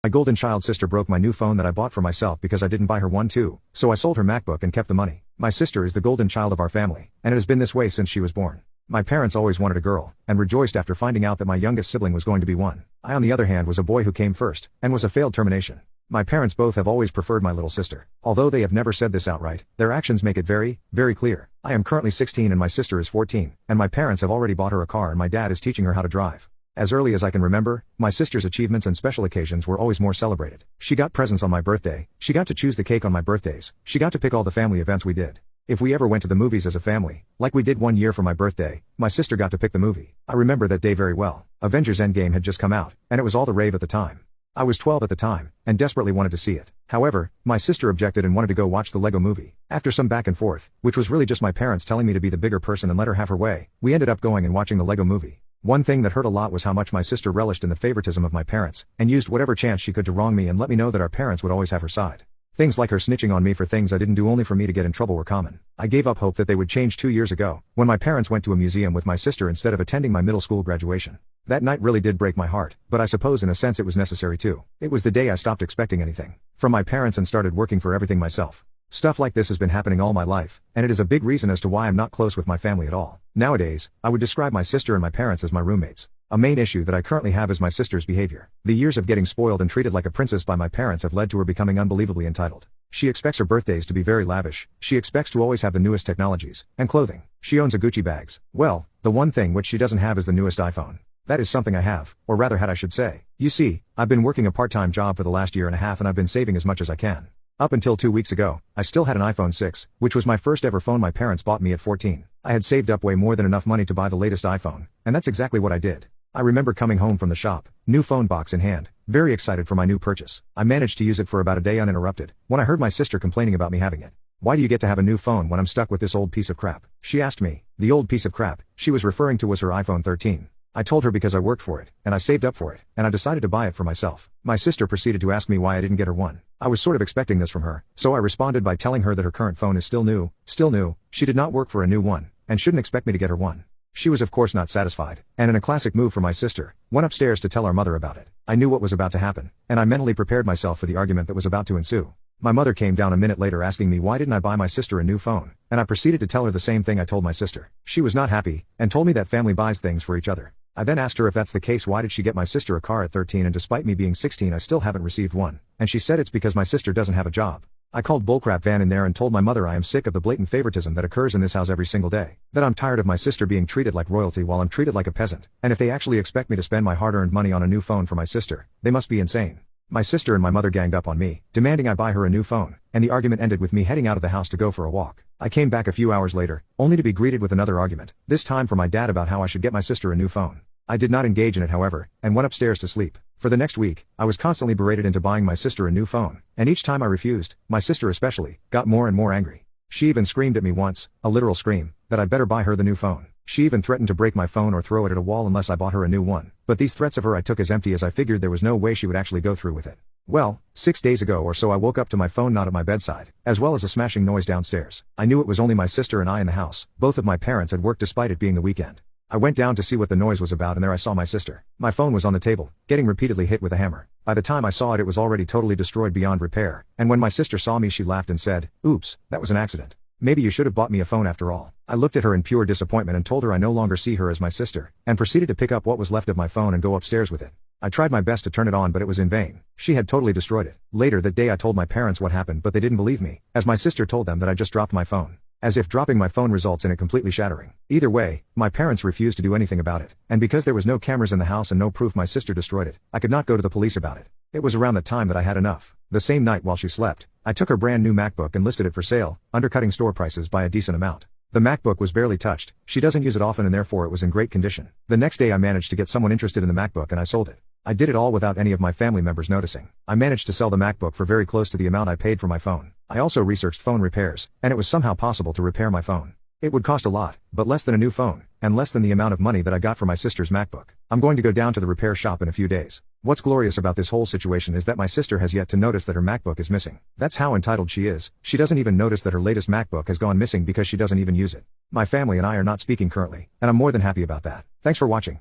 My golden child sister broke my new phone that I bought for myself because I didn't buy her one too, so I sold her MacBook and kept the money. My sister is the golden child of our family, and it has been this way since she was born. My parents always wanted a girl, and rejoiced after finding out that my youngest sibling was going to be one. I on the other hand was a boy who came first, and was a failed termination. My parents both have always preferred my little sister. Although they have never said this outright, their actions make it very, very clear. I am currently 16 and my sister is 14, and my parents have already bought her a car and my dad is teaching her how to drive. As early as I can remember, my sister's achievements and special occasions were always more celebrated. She got presents on my birthday, she got to choose the cake on my birthdays, she got to pick all the family events we did. If we ever went to the movies as a family, like we did one year for my birthday, my sister got to pick the movie. I remember that day very well. Avengers Endgame had just come out, and it was all the rave at the time. I was 12 at the time, and desperately wanted to see it. However, my sister objected and wanted to go watch the Lego movie. After some back and forth, which was really just my parents telling me to be the bigger person and let her have her way, we ended up going and watching the Lego movie. One thing that hurt a lot was how much my sister relished in the favoritism of my parents, and used whatever chance she could to wrong me and let me know that our parents would always have her side. Things like her snitching on me for things I didn't do only for me to get in trouble were common. I gave up hope that they would change 2 years ago, when my parents went to a museum with my sister instead of attending my middle school graduation. That night really did break my heart, but I suppose in a sense it was necessary too. It was the day I stopped expecting anything from my parents and started working for everything myself. Stuff like this has been happening all my life, and it is a big reason as to why I'm not close with my family at all. Nowadays, I would describe my sister and my parents as my roommates. A main issue that I currently have is my sister's behavior. The years of getting spoiled and treated like a princess by my parents have led to her becoming unbelievably entitled. She expects her birthdays to be very lavish, she expects to always have the newest technologies, and clothing. She owns a Gucci bags. Well, the one thing which she doesn't have is the newest iPhone. That is something I have, or rather had I should say. You see, I've been working a part-time job for the last year and a half and I've been saving as much as I can. Up until 2 weeks ago, I still had an iPhone 6, which was my first ever phone my parents bought me at 14. I had saved up way more than enough money to buy the latest iPhone, and that's exactly what I did. I remember coming home from the shop, new phone box in hand, very excited for my new purchase. I managed to use it for about a day uninterrupted, when I heard my sister complaining about me having it. "Why do you get to have a new phone when I'm stuck with this old piece of crap?" she asked me. The old piece of crap she was referring to was her iPhone 13. I told her because I worked for it, and I saved up for it, and I decided to buy it for myself. My sister proceeded to ask me why I didn't get her one. I was sort of expecting this from her, so I responded by telling her that her current phone is still new, she did not work for a new one, and shouldn't expect me to get her one. She was of course not satisfied, and in a classic move for my sister, went upstairs to tell our mother about it. I knew what was about to happen, and I mentally prepared myself for the argument that was about to ensue. My mother came down a minute later asking me why didn't I buy my sister a new phone, and I proceeded to tell her the same thing I told my sister. She was not happy, and told me that family buys things for each other. I then asked her if that's the case why did she get my sister a car at 13 and despite me being 16 I still haven't received one, and she said it's because my sister doesn't have a job. I called bullcrap van in there and told my mother I am sick of the blatant favoritism that occurs in this house every single day. That I'm tired of my sister being treated like royalty while I'm treated like a peasant, and if they actually expect me to spend my hard-earned money on a new phone for my sister, they must be insane. My sister and my mother ganged up on me, demanding I buy her a new phone, and the argument ended with me heading out of the house to go for a walk. I came back a few hours later, only to be greeted with another argument, this time from my dad about how I should get my sister a new phone. I did not engage in it however, and went upstairs to sleep. For the next week, I was constantly berated into buying my sister a new phone, and each time I refused, my sister especially, got more and more angry. She even screamed at me once, a literal scream, that I'd better buy her the new phone. She even threatened to break my phone or throw it at a wall unless I bought her a new one, but these threats of her I took as empty as I figured there was no way she would actually go through with it. Well, 6 days ago or so I woke up to my phone not at my bedside, as well as a smashing noise downstairs. I knew it was only my sister and I in the house. Both of my parents had worked despite it being the weekend. I went down to see what the noise was about and there I saw my sister. My phone was on the table, getting repeatedly hit with a hammer. By the time I saw it, it was already totally destroyed beyond repair, and when my sister saw me she laughed and said, "Oops, that was an accident. Maybe you should have bought me a phone after all." I looked at her in pure disappointment and told her I no longer see her as my sister, and proceeded to pick up what was left of my phone and go upstairs with it. I tried my best to turn it on but it was in vain. She had totally destroyed it. Later that day I told my parents what happened but they didn't believe me, as my sister told them that I just dropped my phone. As if dropping my phone results in it completely shattering. Either way, my parents refused to do anything about it, and because there was no cameras in the house and no proof my sister destroyed it, I could not go to the police about it. It was around that time that I had enough. The same night while she slept, I took her brand new MacBook and listed it for sale, undercutting store prices by a decent amount. The MacBook was barely touched, she doesn't use it often and therefore it was in great condition. The next day I managed to get someone interested in the MacBook and I sold it. I did it all without any of my family members noticing. I managed to sell the MacBook for very close to the amount I paid for my phone. I also researched phone repairs, and it was somehow possible to repair my phone. It would cost a lot, but less than a new phone, and less than the amount of money that I got for my sister's MacBook. I'm going to go down to the repair shop in a few days. What's glorious about this whole situation is that my sister has yet to notice that her MacBook is missing. That's how entitled she is. She doesn't even notice that her latest MacBook has gone missing because she doesn't even use it. My family and I are not speaking currently, and I'm more than happy about that. Thanks for watching.